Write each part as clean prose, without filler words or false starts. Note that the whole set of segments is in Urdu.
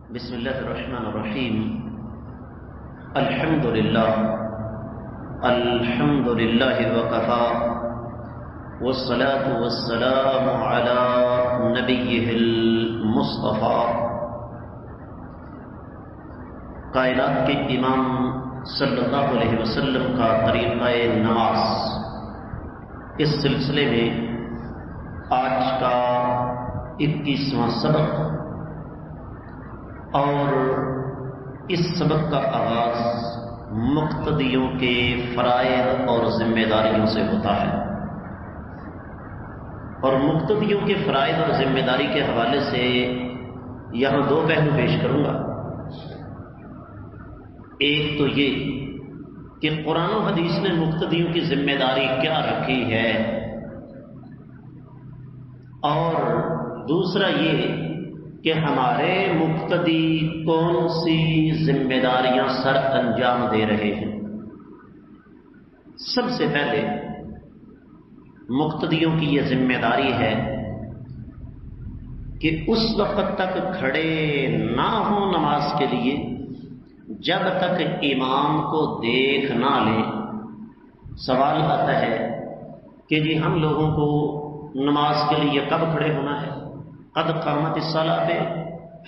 بسم اللہ الرحمن الرحیم الحمد للہ وکفا والصلاة والسلام علی نبیہ المصطفیٰ۔ کائنات کے امام صلی اللہ علیہ وسلم کا طریقہ نماز، اس سلسلے میں آج کا 21واں سبق اور اس سبق کا آغاز مقتدیوں کے فرائض اور ذمہ داریوں سے ہوتا ہے، اور مقتدیوں کے فرائض اور ذمہ داری کے حوالے سے یہاں دو پہلو پیش کروں گا۔ ایک تو یہ کہ قرآن و حدیث نے مقتدیوں کی ذمہ داری کیا رکھی ہے، اور دوسرا یہ کہ ہمارے مقتدی کون سی ذمہ داریاں سر انجام دے رہے ہیں۔ سب سے پہلے مقتدیوں کی یہ ذمہ داری ہے کہ اس وقت تک کھڑے نہ ہوں نماز کے لیے جب تک امام کو دیکھ نہ لیں۔ سوال آتا ہے کہ جی ہم لوگوں کو نماز کے لیے کب کھڑے ہونا ہے؟ قد قامت الصلاۃ پہ،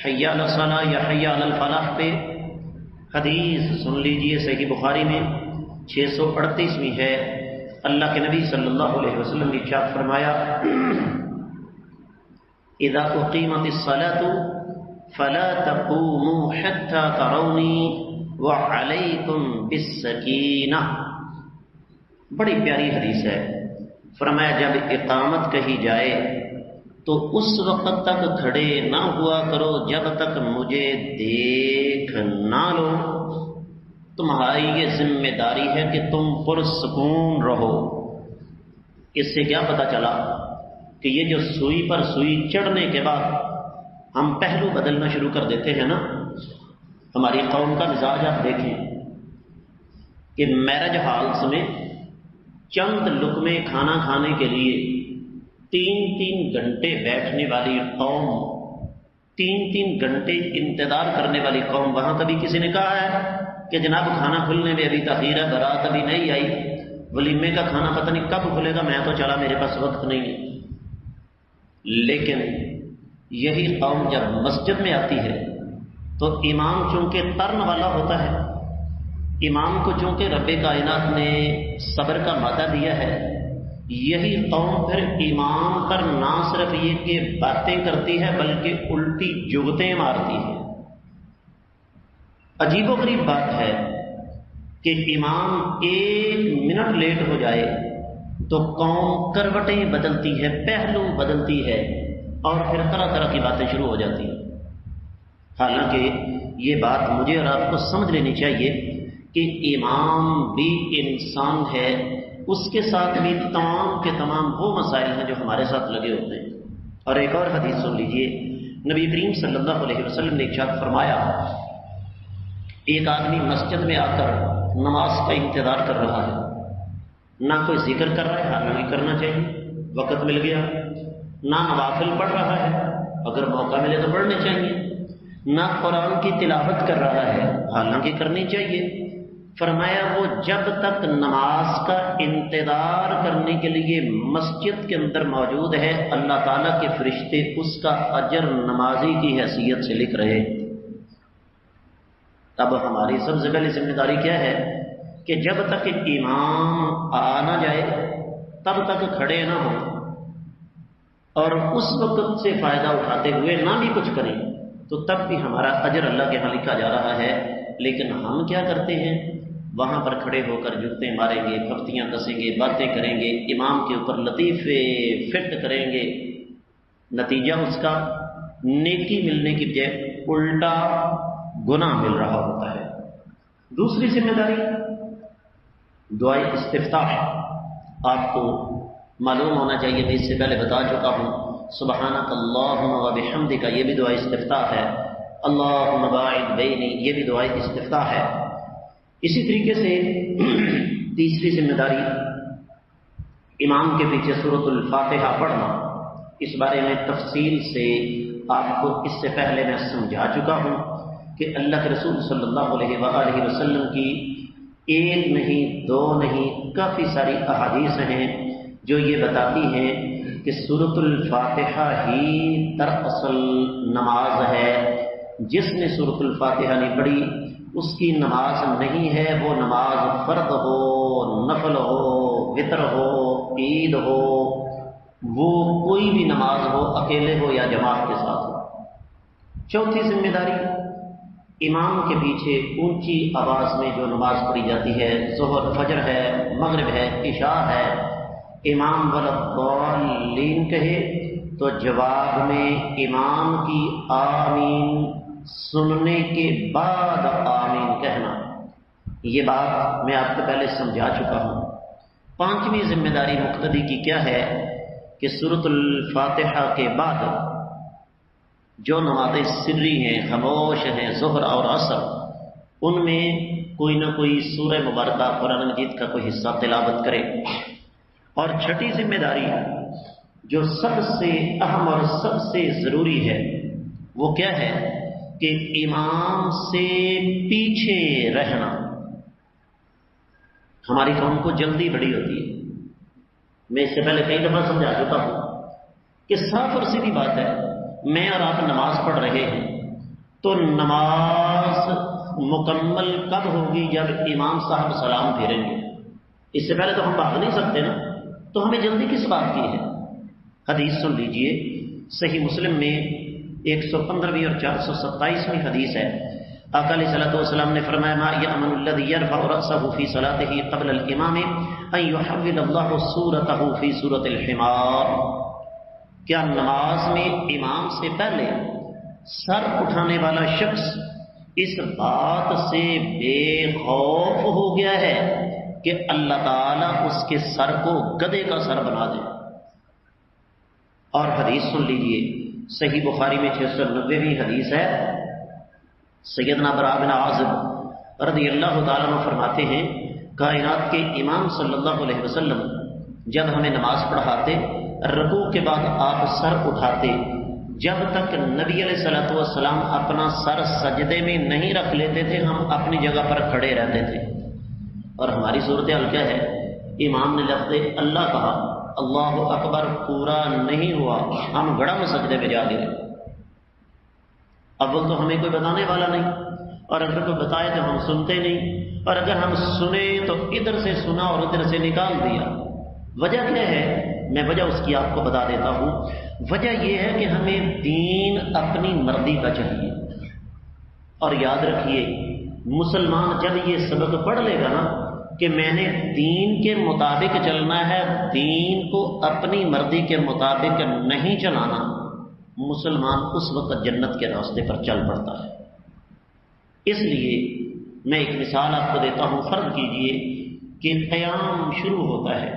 حی علی الصلاۃ یا حی علی الفلاح پہ؟ حدیث سن لیجئے، صحیح بخاری میں 638 ہے۔ اللہ کے نبی صلی اللہ علیہ وسلم نے ارشاد فرمایا، اذا اقیمت الصلاۃ فلا تقوموا حتى ترونی وعلیکم بالسکینہ۔ بڑی پیاری حدیث ہے۔ فرمایا جب اقامت کہی جائے تو اس وقت تک کھڑے نہ ہوا کرو جب تک مجھے دیکھ نہ لو۔ تمہاری یہ ذمہ داری ہے کہ تم پرسکون رہو۔ اس سے کیا پتہ چلا کہ یہ جو سوئی پر سوئی چڑھنے کے بعد ہم پہلو بدلنا شروع کر دیتے ہیں نا۔ ہماری قوم کا مزاج آپ دیکھیں کہ میرج ہالس میں چند لقمے کھانا کھانے کے لیے 3 گھنٹے بیٹھنے والی قوم، 3 گھنٹے انتظار کرنے والی قوم۔ وہاں کبھی کسی نے کہا ہے کہ جناب کھانا کھلنے میں ابھی تاخیر ہے، بارات ابھی نہیں آئی، ولیمے کا کھانا پتہ نہیں کب کھلے گا، میں تو چلا، میرے پاس وقت نہیں ہے۔ لیکن یہی قوم جب مسجد میں آتی ہے تو امام چونکہ ترن والا ہوتا ہے، امام کو چونکہ رب کائنات نے صبر کا مادہ دیا ہے، یہی قوم پھر امام پر نہ صرف یہ کہ باتیں کرتی ہے بلکہ الٹی جگتیں مارتی ہے۔ عجیب و غریب بات ہے کہ امام 1 منٹ لیٹ ہو جائے تو قوم کروٹیں بدلتی ہے، پہلو بدلتی ہے، اور پھر طرح طرح کی باتیں شروع ہو جاتی ہیں۔ حالانکہ یہ بات مجھے اور آپ کو سمجھ لینی چاہیے کہ امام بھی انسان ہے، اس کے ساتھ بھی تمام کے تمام وہ مسائل ہیں جو ہمارے ساتھ لگے ہوتے ہیں۔ اور ایک اور حدیث سن لیجئے، نبی کریم صلی اللہ علیہ وسلم نے ارشاد فرمایا، ایک آدمی مسجد میں آ کر نماز کا انتظار کر رہا ہے، نہ کوئی ذکر کر رہا ہے، حالانکہ کرنا چاہیے، وقت مل گیا، نہ نوافل پڑھ رہا ہے، اگر موقع ملے تو پڑھنے چاہیے، نہ قرآن کی تلاوت کر رہا ہے، حالانکہ کرنی چاہیے۔ فرمایا وہ جب تک نماز کا انتظار کرنے کے لیے مسجد کے اندر موجود ہے، اللہ تعالیٰ کے فرشتے اس کا اجر نمازی کی حیثیت سے لکھ رہے۔ اب ہماری سب سے پہلی ذمہ داری کیا ہے کہ جب تک امام آ نہ جائے تب تک کھڑے نہ ہوں، اور اس وقت سے فائدہ اٹھاتے ہوئے نہ بھی کچھ کریں تو تب بھی ہمارا اجر اللہ کے ہاں لکھا جا رہا ہے۔ لیکن ہم کیا کرتے ہیں؟ وہاں پر کھڑے ہو کر جوتے ماریں گے، پھپتیاں کسیں گے، باتیں کریں گے، امام کے اوپر لطیفے فٹ کریں گے، نتیجہ اس کا نیکی ملنے کی بجائے الٹا گناہ مل رہا ہوتا ہے۔ دوسری ذمہ داری دعائے استفتاح۔ آپ کو معلوم ہونا چاہیے، میں اس سے پہلے بتا چکا ہوں، سبحانک اللہم و بحمدک، یہ بھی دعائے استفتاح ہے، اللہم باعد بینی، یہ بھی دعائے استفتاح ہے۔ اسی طریقے سے تیسری ذمہ داری امام کے پیچھے سورۃ الفاتحہ پڑھنا، اس بارے میں تفصیل سے آپ کو اس سے پہلے میں سمجھا چکا ہوں کہ اللہ کے رسول صلی اللہ علیہ وآلہ وسلم کی ایک نہیں دو نہیں کافی ساری احادیث ہیں جو یہ بتاتی ہیں کہ سورۃ الفاتحہ ہی دراصل نماز ہے. جس نے سورۃ الفاتحہ نہیں پڑھی اس کی نماز نہیں ہے. وہ نماز فرض ہو، نفل ہو، وتر ہو، عید ہو، وہ کوئی بھی نماز ہو، اکیلے ہو یا جماعت کے ساتھ ہو. چوتھی ذمہ داری، امام کے پیچھے اونچی آواز میں جو نماز پڑھی جاتی ہے، ظہر فجر ہے، مغرب ہے، عشاء ہے، امام والضالین کہے تو جواب میں امام کی آمین سننے کے بعد آمین کہنا. یہ بات میں آپ کو پہلے سمجھا چکا ہوں. پانچویں ذمہ داری مقتدی کی کیا ہے کہ سورۃ الفاتحہ کے بعد جو نمازیں سری ہیں، خاموش ہیں، ظہر اور عصر، ان میں کوئی نہ کوئی سورہ مبارکہ قرآن مجید کا کوئی حصہ تلاوت کرے. اور چھٹی ذمہ داری جو سب سے اہم اور سب سے ضروری ہے وہ کیا ہے کہ امام سے پیچھے رہنا. ہماری قوم کو جلدی بڑی ہوتی ہے. میں اس سے پہلے کئی دفعہ سمجھا چکا ہوں کہ صاف اور سیدھی بات ہے، میں اور آپ نماز پڑھ رہے ہیں تو نماز مکمل کب ہوگی؟ جب امام صاحب سلام پھیریں گے. اس سے پہلے تو ہم بھاگ نہیں سکتے نا، تو ہمیں جلدی کس بات کی ہے؟ حدیث سن لیجئے، صحیح مسلم میں 115ویں اور 427ویں حدیث ہے. آقا علیہ الصلوۃ والسلام نے فرمایا ما یأمن الذی یرفع رأسه فی صلاته قبل الامام ان یحول اللہ صورته فی صورت الحمار. کیا نماز میں امام سے پہلے سر اٹھانے والا شخص اس بات سے بے خوف ہو گیا ہے کہ اللہ تعالیٰ اس کے سر کو گدھے کا سر بنا دے؟ اور حدیث سن لیجئے، صحیح بخاری میں 690ویں حدیث ہے. سیدنا براء بن عازب رضی اللہ تعالیٰ عنہ فرماتے ہیں کائنات کے امام صلی اللہ علیہ وسلم جب ہمیں نماز پڑھاتے، رکوع کے بعد آپ سر اٹھاتے، جب تک نبی علیہ الصلوۃ والسلام اپنا سر سجدے میں نہیں رکھ لیتے تھے ہم اپنی جگہ پر کھڑے رہتے تھے. اور ہماری صورتحال کیا ہے؟ امام نے لفظ اللہ کہا، اللہ اکبر پورا نہیں ہوا، ہم گڑم سجدے میں جا گرے. اول تو ہمیں کوئی بتانے والا نہیں، اور اگر کوئی بتائے تو ہم سنتے نہیں، اور اگر ہم سنیں تو ادھر سے سنا اور ادھر سے نکال دیا. وجہ کیا ہے؟ میں وجہ اس کی آپ کو بتا دیتا ہوں. وجہ یہ ہے کہ ہمیں دین اپنی مرضی کا چاہیے. اور یاد رکھیے، مسلمان جب یہ سبق پڑھ لے گا نا کہ میں نے دین کے مطابق چلنا ہے، دین کو اپنی مرضی کے مطابق نہیں چلانا، مسلمان اس وقت جنت کے راستے پر چل پڑتا ہے. اس لیے میں ایک مثال آپ کو دیتا ہوں. فرض کیجئے کہ قیام شروع ہوتا ہے،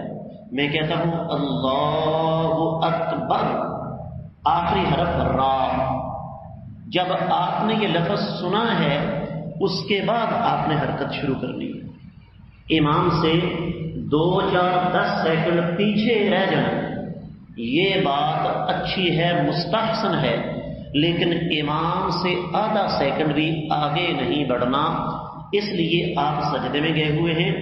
میں کہتا ہوں اللہ اکبر، آخری حرف را. جب آپ نے یہ لفظ سنا ہے اس کے بعد آپ نے حرکت شروع کرنی ہے. امام سے 2 4 10 سیکنڈ پیچھے رہ جانا یہ بات اچھی ہے، مستحسن ہے، لیکن امام سے آدھا سیکنڈ بھی آگے نہیں بڑھنا. اس لیے آپ سجدے میں گئے ہوئے ہیں،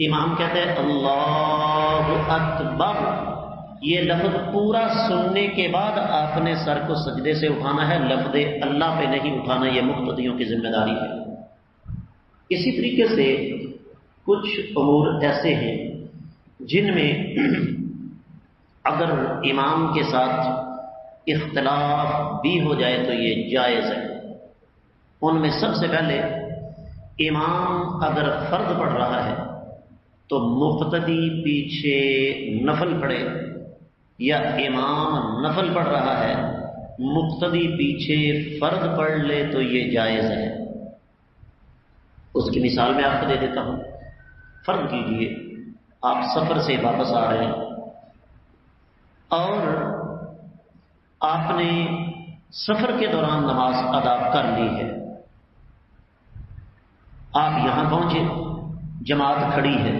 امام کہتے ہیں اللہ اکبر، یہ لفظ پورا سننے کے بعد آپ نے سر کو سجدے سے اٹھانا ہے، لفظ اللہ پہ نہیں اٹھانا. یہ مقتدیوں کی ذمہ داری ہے. اسی طریقے سے کچھ امور ایسے ہیں جن میں اگر امام کے ساتھ اختلاف بھی ہو جائے تو یہ جائز ہے. ان میں سب سے پہلے امام اگر فرض پڑھ رہا ہے تو مقتدی پیچھے نفل پڑھے، یا امام نفل پڑھ رہا ہے مقتدی پیچھے فرض پڑھ لے تو یہ جائز ہے. اس کی مثال میں آپ کو دے دیتا ہوں. فرض کیجئے آپ سفر سے واپس آ رہے ہیں اور آپ نے سفر کے دوران نماز ادا کر لی ہے. آپ یہاں پہنچے، جماعت کھڑی ہے،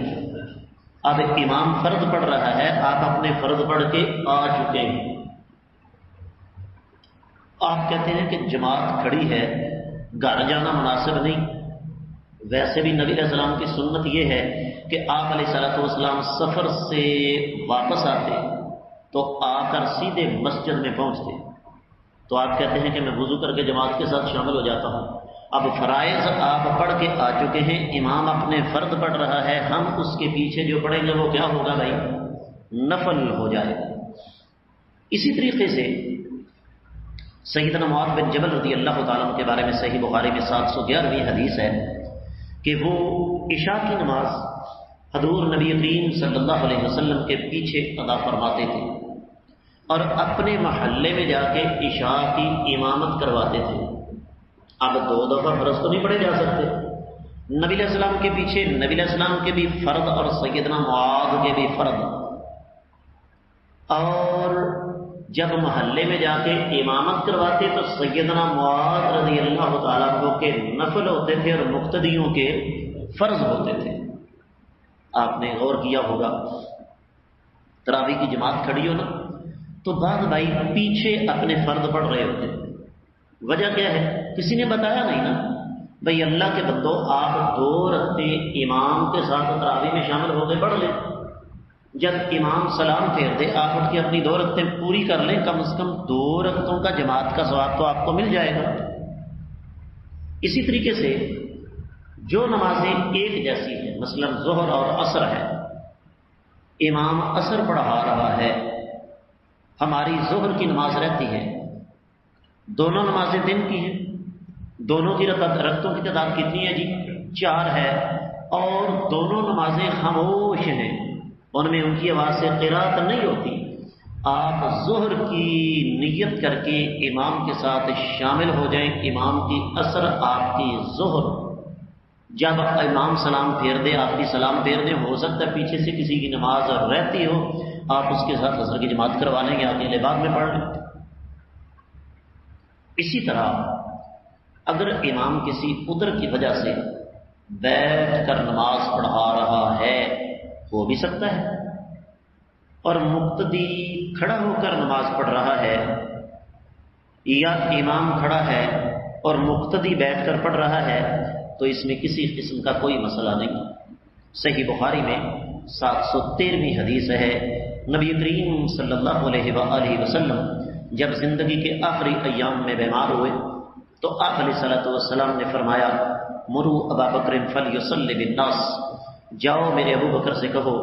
اب امام فرض پڑھ رہا ہے، آپ اپنے فرض پڑھ کے آ چکے ہیں. آپ کہتے ہیں کہ جماعت کھڑی ہے، گھر جانا مناسب نہیں. ویسے بھی نبی علیہ السلام کی سنت یہ ہے کہ آپ علیہ الصلوۃ والسلام سفر سے واپس آتے تو آ کر سیدھے مسجد میں پہنچتے. تو آپ کہتے ہیں کہ میں وضو کر کے جماعت کے ساتھ شامل ہو جاتا ہوں. اب فرائض آپ پڑھ کے آ چکے ہیں، امام اپنے فرض پڑھ رہا ہے، ہم اس کے پیچھے جو پڑھیں گے وہ کیا ہوگا بھائی؟ نفل ہو جائے گا. اسی طریقے سے سیدنا معاذ بن جبل رضی اللہ تعالیٰ عنہ کے بارے میں صحیح بخاری میں 711ویں حدیث ہے کہ وہ عشاء کی نماز حضور نبی کریم صلی اللہ علیہ وسلم کے پیچھے ادا فرماتے تھے اور اپنے محلے میں جا کے عشاء کی امامت کرواتے تھے. اب 2 دفعہ فرض تو نہیں پڑھے جا سکتے. نبی علیہ السلام کے پیچھے نبی علیہ السلام کے بھی فرض اور سیدنا معاذ کے بھی فرض، اور جب محلے میں جا کے امامت کرواتے تو سیدنا معاذ رضی اللہ تعالیٰ عنہ کے نفل ہوتے تھے اور مقتدیوں کے فرض ہوتے تھے. آپ نے غور کیا ہوگا، تراویح کی جماعت کھڑی ہو نا تو بعض بھائی پیچھے اپنے فرض پڑھ رہے ہوتے. وجہ کیا ہے؟ کسی نے بتایا نہیں نا. بھئی اللہ کے بندو، آپ 2 رکعتیں امام کے ساتھ تراویح میں شامل ہو گئے، پڑھ لیں. جب امام سلام پھیر دے آپ اٹھ کے اپنی 2 رکعتیں پوری کر لیں، کم از کم 2 رکعتوں کا جماعت کا ثواب تو آپ کو مل جائے گا. اسی طریقے سے جو نمازیں ایک جیسی ہیں، مثلا ظہر اور عصر ہے، امام عصر پڑھا رہا ہے، ہماری ظہر کی نماز رہتی ہے، دونوں نمازیں دن کی ہیں، دونوں کی رکعتوں کی تعداد کتنی ہے جی؟ 4 ہے، اور دونوں نمازیں خاموش ہیں، ان میں ان کی آواز سے قرات نہیں ہوتی. آپ ظہر کی نیت کر کے امام کے ساتھ شامل ہو جائیں، امام کی عصر آپ کی ظہر. جب امام سلام پھیر دے آپ کی سلام پھیر دیں، ہو سکتا ہے پیچھے سے کسی کی نماز رہتی ہو، آپ اس کے ساتھ عصر کی جماعت کروا لیں گے، اگلے بعد میں پڑھ لیں. اسی طرح اگر امام کسی عذر کی وجہ سے بیٹھ کر نماز پڑھا رہا ہے، ہو بھی سکتا ہے، اور مقتدی کھڑا ہو کر نماز پڑھ رہا ہے، یا امام کھڑا ہے اور مقتدی بیٹھ کر پڑھ رہا ہے، تو اس میں کسی قسم کا کوئی مسئلہ نہیں. صحیح بخاری میں 713ویں حدیث ہے، نبی کریم صلی اللہ علیہ وآلہ وسلم جب زندگی کے آخری ایام میں بیمار ہوئے تو آپ علیہ الصلوۃ والسلام نے فرمایا، مروا ابا بکر فلیصلی بالناس، جاؤ میرے ابو بکر سے کہو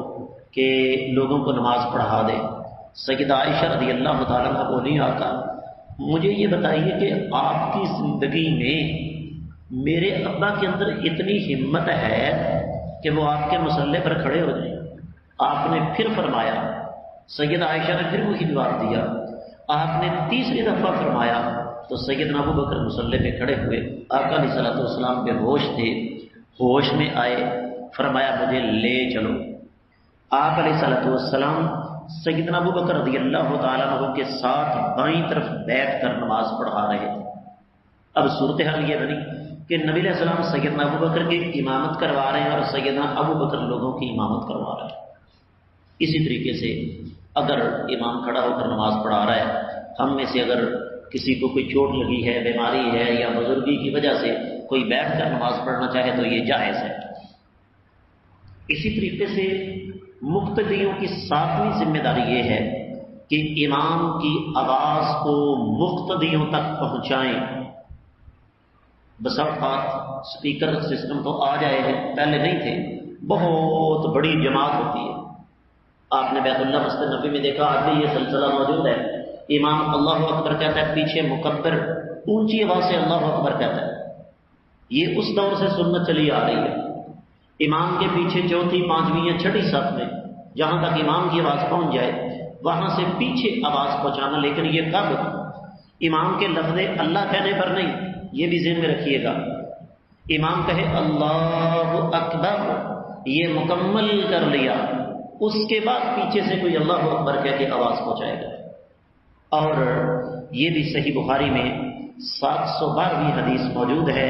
کہ لوگوں کو نماز پڑھا دے. سیدہ عائشہ رضی اللہ تعالیٰ عنہ بولی، آقا مجھے یہ بتائیے کہ آپ کی زندگی میں میرے ابا کے اندر اتنی ہمت ہے کہ وہ آپ کے مصلے پر کھڑے ہو جائیں. آپ نے پھر فرمایا، سیدہ عائشہ نے پھر وہی جواب دیا. آپ نے تیسری دفعہ فرمایا تو سیدنا ابو بکر مصلے پہ کھڑے ہوئے. آقا علیہ الصلوۃ والسلام بے ہوش تھے، ہوش میں آئے، فرمایا مجھے لے چلو. آپ علیہ الصلوۃ والسلام سیدنا ابو بکر رضی اللہ تعالیٰ عنہ کے ساتھ بائیں طرف بیٹھ کر نماز پڑھا رہے تھے. اب صورتحال یہ بنی کہ نبی علیہ السلام سیدنا ابو بکر کی امامت کروا رہے ہیں اور سیدنا ابو بکر لوگوں کی امامت کروا رہے ہیں. اسی طریقے سے اگر امام کھڑا ہو کر نماز پڑھا رہا ہے، ہم میں سے اگر کسی کو کوئی چوٹ لگی ہے، بیماری ہے، یا بزرگی کی وجہ سے کوئی بیٹھ کر نماز پڑھنا چاہے تو یہ جائز ہے. اسی طریقے سے مقتدیوں کی 7ویں ذمہ داری یہ ہے کہ امام کی آواز کو مقتدیوں تک پہنچائیں. بس اوقات اسپیکر سسٹم تو آ جائے ہیں، پہلے نہیں تھے، بہت بڑی جماعت ہوتی ہے. آپ نے بیت اللہ مسجد نبوی میں دیکھا، آج بھی یہ سلسلہ موجود ہے. امام اللہ اکبر کہتا ہے، پیچھے مکبر اونچی آواز سے اللہ اکبر کہتا ہے. یہ اس دور سے سنت چلی آ رہی ہے. امام کے پیچھے چوتھی، پانچویں یا چھٹی صف میں جہاں تک امام کی آواز پہنچ جائے وہاں سے پیچھے آواز پہنچانا. لیکن یہ کب؟ امام کے لفظ اللہ کہنے پر نہیں، یہ بھی ذہن میں رکھیے گا. امام کہے اللہ اکبر، یہ مکمل کر لیا، اس کے بعد پیچھے سے کوئی اللہ اکبر کہہ کے آواز پہنچائے گا. اور یہ بھی صحیح بخاری میں 712ویں حدیث موجود ہے.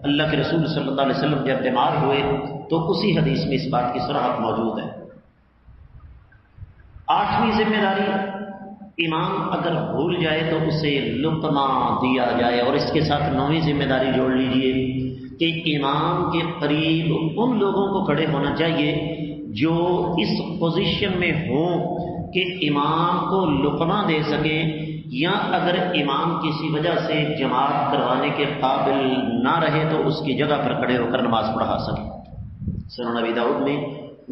اللہ کے رسول صلی اللہ علیہ وسلم جب بیمار ہوئے تو اسی حدیث میں اس بات کی صراحت موجود ہے. 8ویں ذمہ داری امام اگر بھول جائے تو اسے لقمہ دیا جائے، اور اس کے ساتھ 9ویں ذمہ داری جوڑ لیجئے کہ امام کے قریب ان لوگوں کو کھڑے ہونا چاہیے جو اس پوزیشن میں ہوں کہ امام کو لقمہ دے سکیں، یا اگر امام کسی وجہ سے جماعت کروانے کے قابل نہ رہے تو اس کی جگہ پر کھڑے ہو کر نماز پڑھا سکیں۔ سنن ابی داؤد میں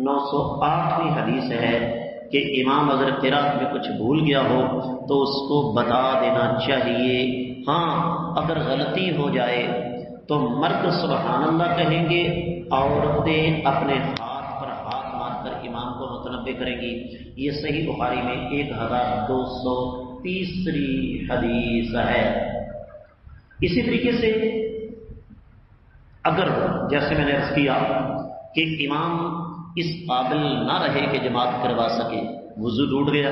908ویں حدیث ہے کہ امام اگر قرات میں کچھ بھول گیا ہو تو اس کو بتا دینا چاہیے۔ ہاں اگر غلطی ہو جائے تو مرد سبحان اللہ کہیں گے، عورتیں اپنے ہاتھ پر ہاتھ مار کر امام کو متنبہ کریں گی۔ یہ صحیح بخاری میں 1230 حدیث ہے۔ اسی طریقے سے اگر جیسے میں نے عرض کیا کہ امام اس قابل نہ رہے کہ جماعت کروا سکے، وضو ٹوٹ گیا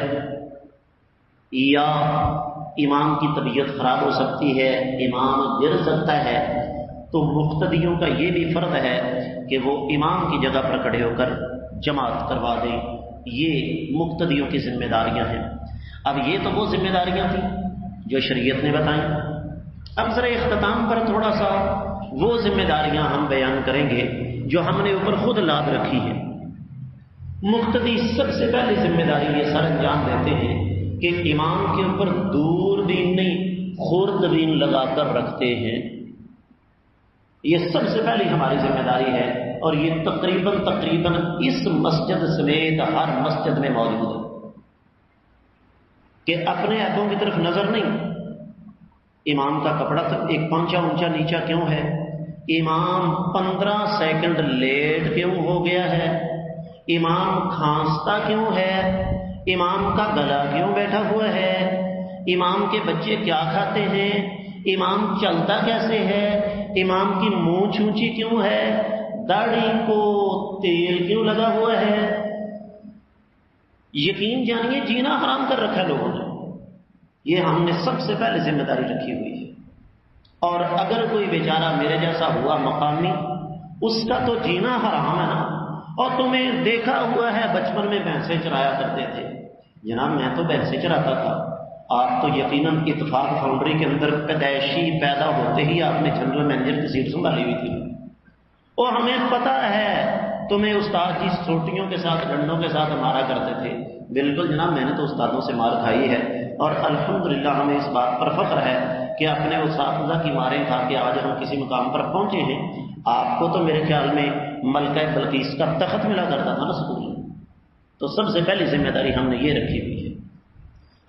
یا امام کی طبیعت خراب ہو سکتی ہے، امام گر سکتا ہے، تو مقتدیوں کا یہ بھی فرض ہے کہ وہ امام کی جگہ پر کھڑے ہو کر جماعت کروا دیں۔ یہ مقتدیوں کی ذمہ داریاں ہیں۔ اب یہ تو وہ ذمہ داریاں تھیں جو شریعت نے بتائیں۔ اب ذرا اختتام پر تھوڑا سا وہ ذمہ داریاں ہم بیان کریں گے جو ہم نے اوپر خود لاد رکھی ہے۔ مقتدی سب سے پہلی ذمہ داری یہ سر انجام دیتے ہیں کہ امام کے اوپر دوربین نہیں، خوردبین لگا کر رکھتے ہیں۔ یہ سب سے پہلی ہماری ذمہ داری ہے، اور یہ تقریباً اس مسجد سمیت ہر مسجد میں موجود ہے کہ اپنے عیبوں کی طرف نظر نہیں۔ امام کا کپڑا تک ایک پانچا اونچا نیچا کیوں ہے؟ امام 15 سیکنڈ لیٹ کیوں ہو گیا ہے؟ امام کھانستا کیوں ہے؟ امام کا گلا کیوں بیٹھا ہوا ہے؟ امام کے بچے کیا کھاتے ہیں؟ امام چلتا کیسے ہے؟ امام کی مونچھ اونچی کیوں ہے؟ داڑھی کو تیل کیوں لگا ہوا ہے؟ یقین جانیے جینا حرام کر رکھا ہے لوگوں نے۔ یہ ہم نے سب سے پہلے ذمہ داری رکھی ہوئی ہے۔ اور اگر کوئی بیچارہ میرے جیسا ہوا مقامی، اس کا تو جینا حرام ہے نا۔ اور تمہیں دیکھا ہوا ہے بچپن میں بھینسیں چرایا کرتے تھے، جناب میں تو بھینسیں چراتا تھا۔ آپ تو یقیناً اتفاق فاؤنڈری کے اندر پیدائشی پیدا ہوتے ہی آپ نے جنرل مینیجر کی سیٹ سنبھالی ہوئی تھی، اور ہمیں پتہ ہے تمہیں استاد جی سوٹیوں کے ساتھ ڈنڈوں کے ساتھ مارا کرتے تھے۔ بالکل جناب، میں نے تو استادوں سے مار کھائی ہے، اور الحمدللہ ہمیں اس بات پر فخر ہے کہ اپنے اساتذہ کی ماریں کھا کے آج ہم کسی مقام پر پہنچے ہیں۔ آپ کو تو میرے خیال میں ملکہ بلقیس کا تخت ملا کرتا تھا نا اسکول میں۔ تو سب سے پہلی ذمہ داری ہم نے یہ رکھی ہوئی ہے۔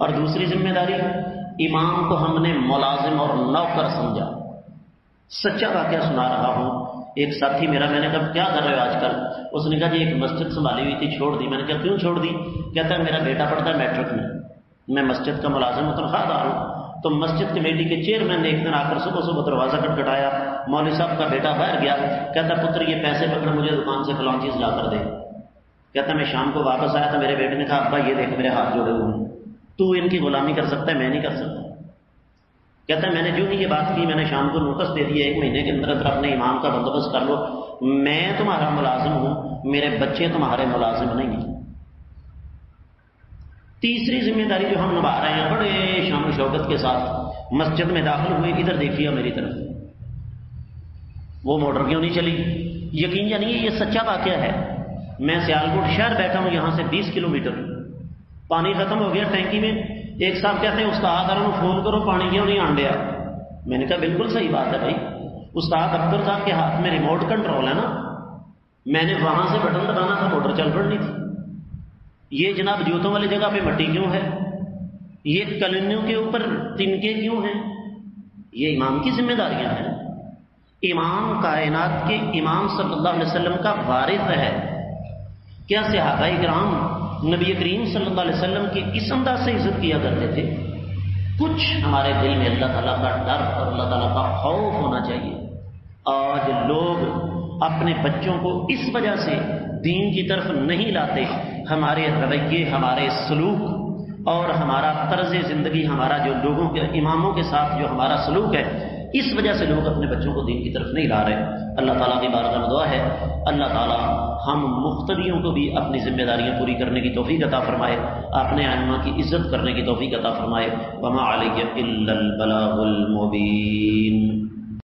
اور دوسری ذمہ داری، امام کو ہم نے ملازم اور نوکر سمجھا۔ سچا واقعہ سنا رہا ہوں۔ ایک ساتھی میرا، میں نے کہا کیا کر رہے ہو آج کل؟ اس نے کہا جی ایک مسجد سنبھالی ہوئی تھی، چھوڑ دی۔ میں نے کہا کیوں چھوڑ دی؟ کہتا ہے میرا بیٹا پڑھتا ہے میٹرک میں مسجد کا ملازم و تنخواہ دار ہوں۔ تو مسجد کمیٹی کے چیئرمین نے ایک دن آ کر صبح صبح دروازہ کھٹکھٹایا، مولوی صاحب کا بیٹا باہر گیا، کہتا پتر یہ پیسے پکڑ مجھے دکان سے فلاں چیز لا کر دے۔ کہتا میں شام کو واپس آیا تو میرے بیٹے نے کہا ابا یہ دیکھ میرے ہاتھ جوڑے ہوئے ہیں، تو ان کی غلامی کر سکتا ہے، میں نہیں کر سکتا۔ کہتا ہے میں نے جو نہیں یہ بات کی، میں نے شام کو نوٹس دے دیا 1 مہینے کے اندر اندر اپنے امام کا بندوبست کر لو، میں تمہارا ملازم ہوں، میرے بچے تمہارے ملازم نہیں ہیں۔ تیسری ذمہ داری جو ہم نبھا رہے ہیں بڑے شان و شوکت کے ساتھ، مسجد میں داخل ہوئے ادھر دیکھیے میری طرف، وہ موٹر کیوں نہیں چلی؟ یقین جانیے یہ سچا واقعہ ہے۔ میں سیالکوٹ شہر بیٹھا ہوں، یہاں سے 20 کلومیٹر، پانی ختم ہو گیا ٹینکی میں۔ ایک صاحب کہتے ہیں استاد ارن فون کرو پانی کیوں نہیں آنڈیا؟ میں نے کہا بالکل صحیح بات ہے بھائی، استاد اختر صاحب کے ہاتھ میں ریموٹ کنٹرول ہے نا، میں نے وہاں سے بٹن دبانا تھا، موٹر چل پڑنی تھی۔ یہ جناب جوتوں والی جگہ پہ مٹی کیوں ہے؟ یہ کلنیوں کے اوپر تنکے کیوں ہیں؟ یہ امام کی ذمہ داریاں ہیں۔ امام کائنات کے امام صلی اللہ علیہ وسلم کا وارث ہے۔ کیا صحابہ کرام نبی کریم صلی اللہ علیہ وسلم کی اس انداز سے عزت کیا کرتے تھے؟ کچھ ہمارے دل میں اللہ تعالیٰ کا ڈر اور اللہ تعالیٰ کا خوف ہونا چاہیے۔ آج لوگ اپنے بچوں کو اس وجہ سے دین کی طرف نہیں لاتے، ہمارے رویے، ہمارے سلوک اور ہمارا طرز زندگی، ہمارا جو لوگوں کے اماموں کے ساتھ جو ہمارا سلوک ہے، اس وجہ سے لوگ اپنے بچوں کو دین کی طرف نہیں لا رہے۔ اللہ تعالیٰ کی بارگاہ میں دعا ہے اللہ تعالیٰ ہم مقتدیوں کو بھی اپنی ذمہ داریاں پوری کرنے کی توفیق عطا فرمائے، اپنے ائمہ کی عزت کرنے کی توفیق عطا فرمائے۔ وما علیک الا البلاغ المبین۔